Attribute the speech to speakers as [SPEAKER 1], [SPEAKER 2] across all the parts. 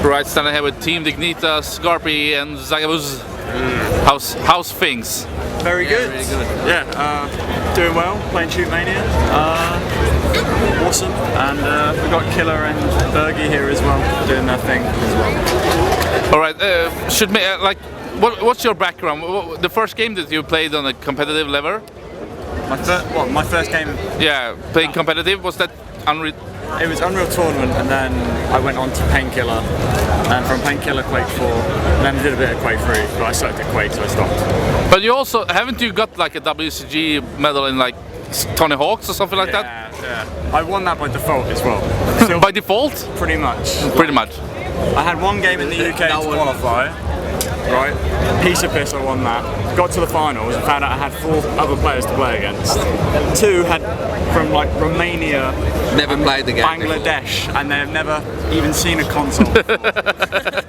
[SPEAKER 1] Right, standing here with Team Dignitas, GaRpY and Zaccubus. How's things?
[SPEAKER 2] Very good.
[SPEAKER 1] Really good.
[SPEAKER 2] Yeah, doing well, playing Shoot Mania. Awesome. And we've got Killer and Bergie here as well, doing their thing as well.
[SPEAKER 1] Alright, what's your background? The first game that you played on a competitive level?
[SPEAKER 2] My first game?
[SPEAKER 1] Yeah, playing competitive, was that Unreal?
[SPEAKER 2] It was Unreal Tournament, and then I went on to Painkiller, and from Painkiller Quake 4, and then I did a bit of Quake 3, but I sucked at Quake, so I stopped.
[SPEAKER 1] But you also, haven't you got like a WCG medal in like Tony Hawk's or something like that?
[SPEAKER 2] Yeah. I won that by default as well. So
[SPEAKER 1] by default?
[SPEAKER 2] Pretty much.
[SPEAKER 1] Pretty much.
[SPEAKER 2] I had one game in the UK to qualify, right? Piece of piss, I won that. Got to the finals and found out I had 4 other players to play against. 2 had from like Romania,
[SPEAKER 3] never played the game,
[SPEAKER 2] Bangladesh,
[SPEAKER 3] before.
[SPEAKER 2] And they've never even seen a console.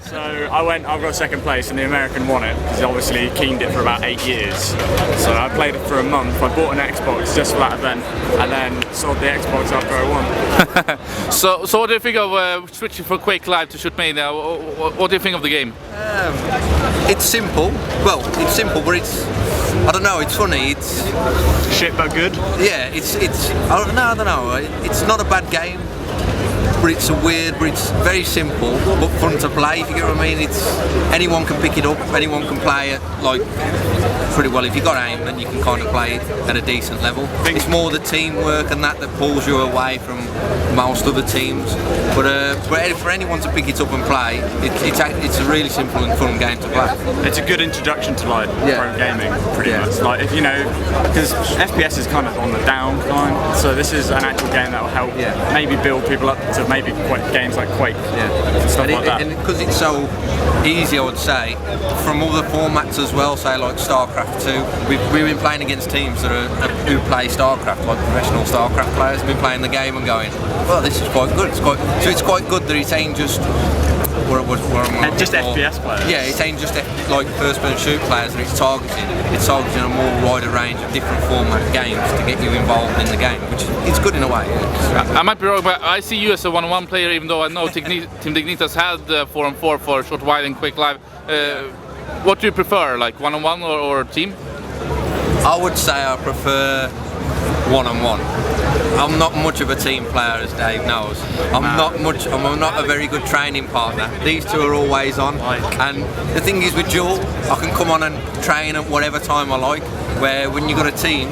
[SPEAKER 2] So I got second place, and the American won it because he obviously keened it for about 8 years. So I played it for a month. I bought an Xbox just for that event, and then sold the Xbox after I won.
[SPEAKER 1] So what do you think of switching from Quake Live to Shoot Mania? What do you think of the game?
[SPEAKER 3] It's simple. Well, it's simple, but I don't know. It's funny. It's
[SPEAKER 2] shit, but good.
[SPEAKER 3] Yeah, I don't know. It's not a bad game, but it's but it's very simple, but fun to play. If you get what I mean, anyone can pick it up. Anyone can play it like pretty well. If you got aim, then you can kind of play it at a decent level. It's more the teamwork and that pulls you away from most other teams. But for anyone to pick it up and play, it's a really simple and fun game to play.
[SPEAKER 2] It's a good introduction to like pro gaming, pretty much. Like if you know, because FPS is kind of on the downcline, so this is an actual game that will help maybe build people up to maybe games like Quake, and stuff like that.
[SPEAKER 3] And because it's so easy, I would say, from other formats as well, say like StarCraft 2, we've been playing against teams that who play StarCraft, like professional StarCraft players, have been playing the game and going, well, this is quite good. It's quite good that it's ain't just
[SPEAKER 2] just FPS players.
[SPEAKER 3] Yeah, it ain't just like first-person shoot players that it's targeting. It's targeting a more wider range of different format games to get you involved in the game, which it's good in a way.
[SPEAKER 1] I might be wrong, but I see you as a 1-on-1 player, even though I know Team Dignitas had 4-on-4 for a short while in Quake Live. What do you prefer, like 1-on-1 or team?
[SPEAKER 3] I would say I prefer 1-on-1. I'm not much of a team player, as Dave knows. I'm not a very good training partner. These two are always on, and the thing is with duel, I can come on and train at whatever time I like. Where when you've got a team,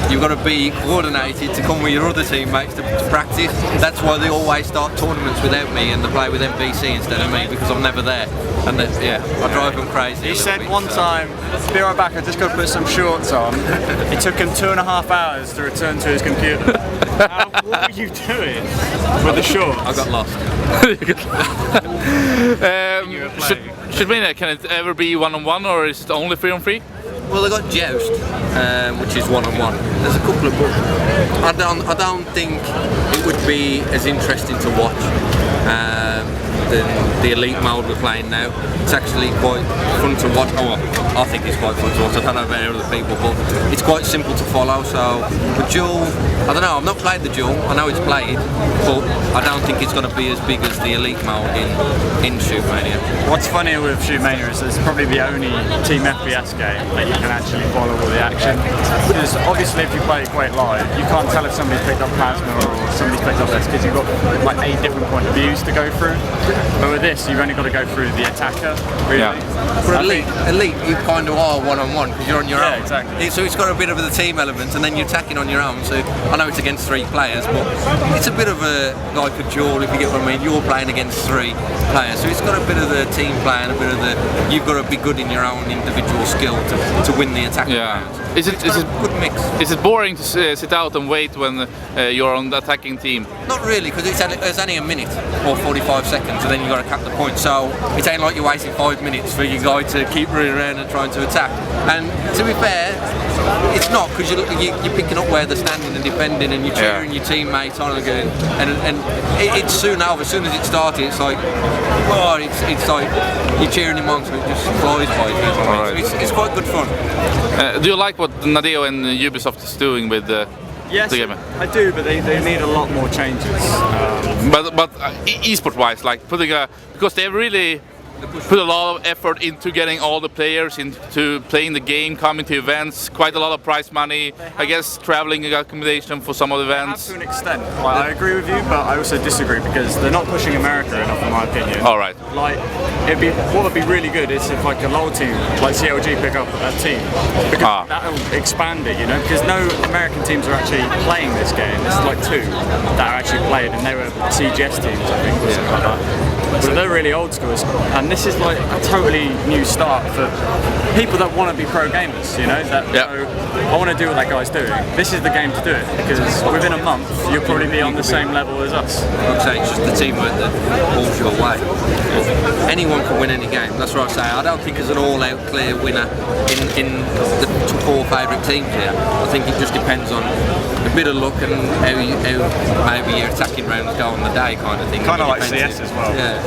[SPEAKER 3] you've got to be coordinated to come with your other teammates to practice. That's why they always start tournaments without me and they play with MVC instead of me, because I'm never there. And I drive them crazy.
[SPEAKER 2] He said one time, be right back, I just got to put some shorts on. It took him 2.5 hours to return to his computer. What were you doing with the shorts?
[SPEAKER 3] I got lost.
[SPEAKER 1] Shoot Mania, can it ever be 1-on-1 or is it only 3-on-3?
[SPEAKER 3] Well, they got Joust, which is 1-on-1. There's a couple of books. I don't think it would be as interesting to watch than the Elite mode we're playing now. It's actually quite fun to watch. Oh, I think it's quite fun to watch. I don't know about other people, but it's quite simple to follow. So the duel, I don't know. I've not played the duel. I know it's played, but I don't think it's going to be as big as the Elite mode in Shoot Mania.
[SPEAKER 2] What's funny with Shoot Mania is it's probably the only team FPS game that you can actually follow all the action. Because obviously, if you play Quake Live, you can't tell if somebody's picked up Plasma or somebody's picked up this because you've got like 8 different point of views to go through. But with this, you've only got to go through the attacker, really.
[SPEAKER 1] Yeah.
[SPEAKER 3] For Elite, you kind of are 1-on-1 because you're on your own.
[SPEAKER 2] Exactly.
[SPEAKER 3] So it's got a bit of the team element, and then you're attacking on your own. So I know it's against 3 players, but it's a bit of like a duel, if you get what I mean. You're playing against 3 players, so it's got a bit of the team play and a bit of you've got to be good in your own individual skill to win the attack.
[SPEAKER 1] Yeah. Is it
[SPEAKER 3] a good mix?
[SPEAKER 1] Is it boring to sit out and wait when you're on the attacking team?
[SPEAKER 3] Not really, because it's only a minute or 45 seconds, and then you've got to cap the point. So it ain't like you're waiting 5 minutes for your guy to keep running around and trying to attack. And to be fair, it's not, because you're picking up where they're standing and defending, and you're cheering your teammates on again. And it's soon over. As soon as it started, it's like, oh, it's like you're cheering him on, so it just flies by. So it's quite good fun.
[SPEAKER 1] Do you like what Nadeo and Ubisoft is doing with
[SPEAKER 2] Yes,
[SPEAKER 1] the game?
[SPEAKER 2] I do, but they need a lot more changes.
[SPEAKER 1] But esport wise, like because they really put a lot of effort into getting all the players into playing the game, coming to events, quite a lot of prize money, I guess traveling accommodation for some of the events.
[SPEAKER 2] To an extent. Like, I agree with you, but I also disagree because they're not pushing America enough in my opinion.
[SPEAKER 1] All right.
[SPEAKER 2] Like, what would be really good is if like a LoL team, like CLG, pick up a team. Because that'll expand it, you know, because no American teams are actually playing this game. There's like 2 that are actually playing, and they were CGS teams, I think, or something like that. So they're really old schools, and this is like a totally new start for people that want to be pro gamers, you know, that I want to do what that guy's doing. This is the game to do it, because within a month you'll probably be on the same level as us.
[SPEAKER 3] I'd say it's just the teamwork that pulls your way. Anyone can win any game, that's what I say. I don't think there's an all-out clear winner in the 4 favourite teams here. I think it just depends on a bit of luck and how maybe your attacking rounds go on the day, kind of thing.
[SPEAKER 2] Kind of like CS as well.
[SPEAKER 1] Yeah,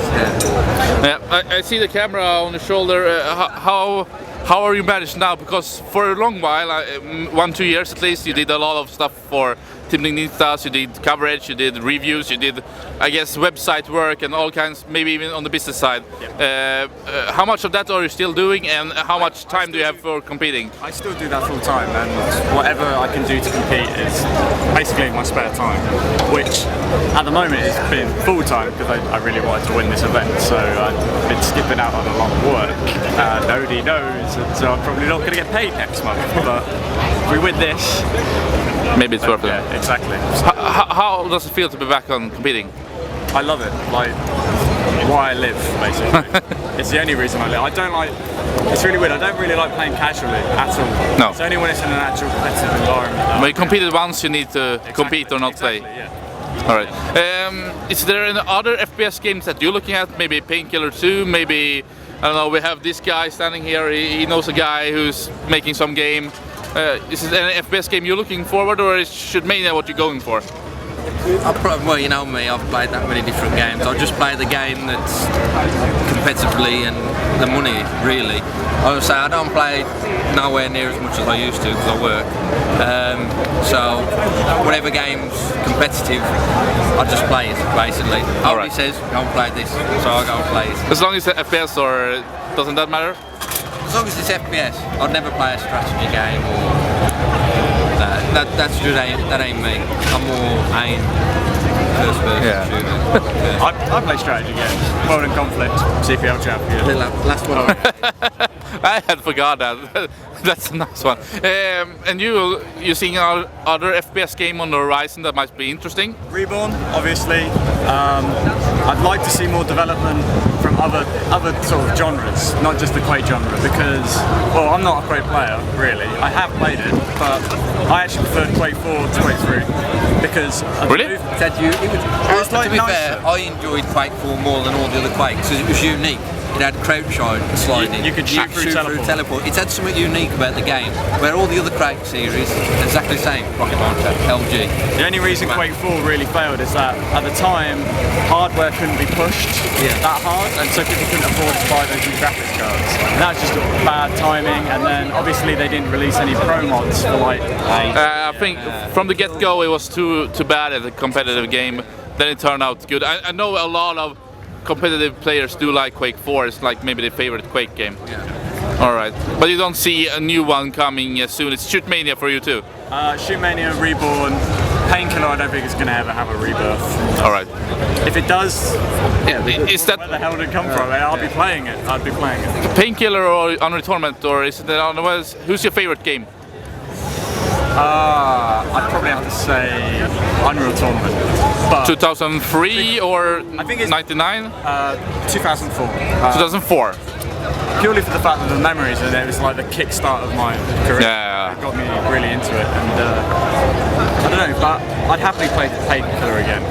[SPEAKER 1] I see the camera on the shoulder. How are you managed now? Because for a long while, 1-2 years at least, you did a lot of stuff for Team Dignitas, you did coverage, you did reviews, you did, I guess, website work and all kinds, maybe even on the business side. How much of that are you still doing, and how much time do you have for competing?
[SPEAKER 2] I still do that full time, and whatever I can do to compete is basically my spare time, which at the moment has been full time because I really wanted to win this event, so I've been skipping out on a lot of work. Nobody knows, and so I'm probably not going to get paid next month, but if we win this,
[SPEAKER 1] maybe it's worth it.
[SPEAKER 2] Yeah, exactly.
[SPEAKER 1] How does it feel to be back on competing?
[SPEAKER 2] I love it. Like, why I live, basically. It's the only reason I live. I don't like. It's really weird. I don't really like playing casually at all.
[SPEAKER 1] No.
[SPEAKER 2] It's only when it's in an actual competitive environment.
[SPEAKER 1] When you competed once, you need to compete or not play.
[SPEAKER 2] Yeah.
[SPEAKER 1] All right. Is there any other FPS games that you're looking at? Maybe Painkiller 2, maybe, I don't know, we have this guy standing here, he knows a guy who's making some game. Is it an FPS game you're looking forward, or is Shootmania what you're going for?
[SPEAKER 3] Well, you know me, I've played that many different games. I'll just play the game that's competitively and the money, really. I would say I don't play nowhere near as much as I used to because I work. So whatever game's competitive, I just play it, basically. Already says, go and play this, so I go and play it.
[SPEAKER 1] As long as it's FPS, or doesn't that matter?
[SPEAKER 3] As long as it's FPS, I'd never play a strategy game or that ain't me. I'm more aim first person shooter.
[SPEAKER 2] I play strategy games. World and Conflict, CPL champion.
[SPEAKER 3] The last one.
[SPEAKER 1] I had forgot that. That's a nice one. And you seeing other FPS game on the horizon that might be interesting?
[SPEAKER 2] Reborn, obviously. I'd like to see more development from other sort of genres, not just the Quake genre, because, well, I'm not a Quake player, really. I have played it, but I actually preferred Quake 4 to Quake 3 because
[SPEAKER 1] really?
[SPEAKER 3] To be fair, I enjoyed Quake 4 more than all the other Quakes because it was unique. It had crouch sliding.
[SPEAKER 2] You could shoot through teleport.
[SPEAKER 3] It had something unique about the game, where all the other Quake series exactly the same. Rocket launcher, LG.
[SPEAKER 2] The only reason Quake 4 really failed is that at the time, hardware couldn't be pushed that hard, and so people couldn't afford to buy those new graphics cards. And that's just bad timing. And then obviously they didn't release any pro mods for like.
[SPEAKER 1] I think from the get-go it was too bad at a competitive game. Then it turned out good. I know a lot of competitive players do like Quake 4, it's like maybe their favorite Quake game.
[SPEAKER 3] Yeah.
[SPEAKER 1] Alright, but you don't see a new one coming soon, it's Shootmania for you too?
[SPEAKER 2] Shootmania, Reborn, Painkiller I don't think it's going to ever have a rebirth.
[SPEAKER 1] Alright.
[SPEAKER 2] If it does,
[SPEAKER 1] is that,
[SPEAKER 2] where the hell did it come from? I'll be playing it. I'd be playing it.
[SPEAKER 1] Painkiller or Unreal Tournament, or is it otherwise? Who's your favorite game?
[SPEAKER 2] I'd probably have to say Unreal Tournament. But
[SPEAKER 1] 2003 or
[SPEAKER 2] I think it's
[SPEAKER 1] 99?
[SPEAKER 2] 2004.
[SPEAKER 1] 2004.
[SPEAKER 2] Purely for the fact that the memories and it was like the kickstart of my career.
[SPEAKER 1] Yeah.
[SPEAKER 2] It got me really into it, and I don't know, but I'd happily play Painkiller again.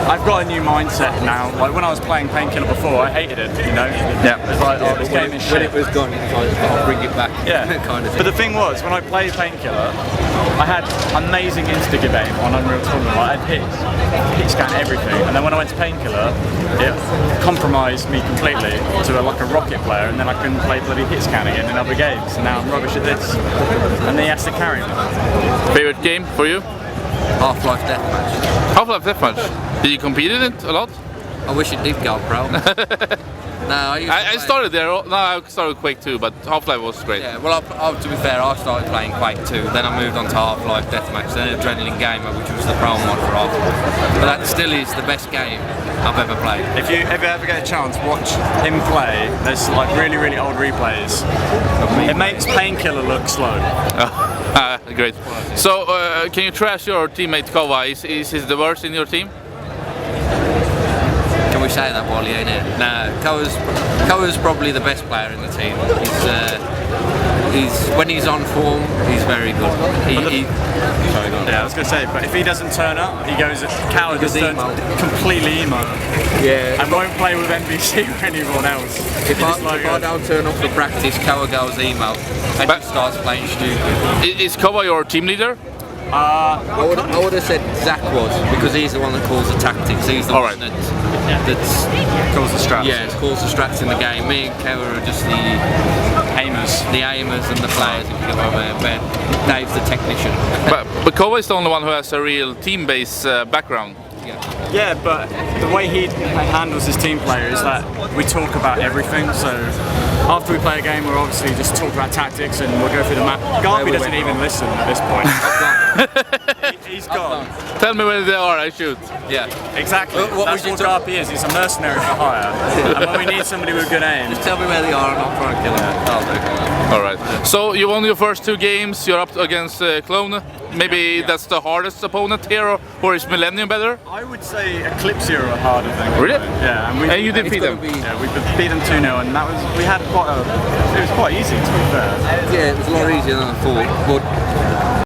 [SPEAKER 2] I've got a new mindset now. Like when I was playing Painkiller before, I hated it. You know.
[SPEAKER 1] Yeah.
[SPEAKER 2] It was like, oh, this game is shit.
[SPEAKER 3] When it was gone, it was like, I'll bring it back.
[SPEAKER 2] Yeah.
[SPEAKER 3] Kind of thing.
[SPEAKER 2] But the thing was, when I played Painkiller, I had amazing insta-game on Unreal Tournament. Like, I'd hit scan everything, and then when I went to Painkiller, it compromised me completely to like a rocket player, and then I couldn't play bloody hit scan again in other games. And now I'm rubbish at this, and then he has to carry me.
[SPEAKER 1] Favorite game for you?
[SPEAKER 3] Half-Life Deathmatch.
[SPEAKER 1] Half-Life Deathmatch. Did you compete in it a lot?
[SPEAKER 3] I wish it did go pro. No,
[SPEAKER 1] I started there. No, I started Quake 2, but Half-Life was great.
[SPEAKER 3] Yeah, well, to be fair, I started playing Quake 2, then I moved on to Half-Life Deathmatch, then Adrenaline Gamer, which was the pro mod for Half-Life. But that still is the best game I've ever played.
[SPEAKER 2] If you ever get a chance, watch him play. There's like really old replays. It makes Painkiller look slow.
[SPEAKER 1] Great. So, can you trash your teammate Kova? Is he the worst in your team?
[SPEAKER 3] Can we say that, Wally, ain't it? No, Koa's probably the best player in the team. When he's on form, he's very good. Sorry, go on.
[SPEAKER 2] Yeah, I was going to say, but if he doesn't turn up, he goes Coward just turns completely emo.
[SPEAKER 3] Yeah.
[SPEAKER 2] And won't play with NBC or anyone else.
[SPEAKER 3] If I don't turn up for practice, Koa goes emo and he starts playing stupid.
[SPEAKER 1] Is Kova your team leader?
[SPEAKER 3] I would have said Zach was, because he's the one that calls the tactics. He's the one that's
[SPEAKER 2] calls the strats.
[SPEAKER 3] Yeah, calls the strats in the game. Me and Koa are just the aimers and the players, if you get what I mean. But Dave's the technician.
[SPEAKER 1] But Kova is the only one who has a real team-based background.
[SPEAKER 2] Yeah, but the way he handles his team player is that we talk about everything. So after we play a game, we'll obviously just talk about tactics and we'll go through the map. GaRpY doesn't even listen at this point. He's gone.
[SPEAKER 1] Tell me where they are, I shoot.
[SPEAKER 3] Yeah,
[SPEAKER 2] exactly. That's what GaRpY is. He's a mercenary for hire. And when we need somebody with good aim,
[SPEAKER 3] just tell me where they are and I'll try and kill them.
[SPEAKER 1] Alright. So you won your first 2 games, you're up against Clone. Maybe that's the hardest opponent here, or is Millennium better?
[SPEAKER 2] I would say Eclipse are harder than
[SPEAKER 1] Really?
[SPEAKER 2] Yeah,
[SPEAKER 1] and you did beat them?
[SPEAKER 2] Yeah, we beat them 2-0 and that was, it was quite easy to be fair.
[SPEAKER 3] Yeah, it was a lot easier than I thought, but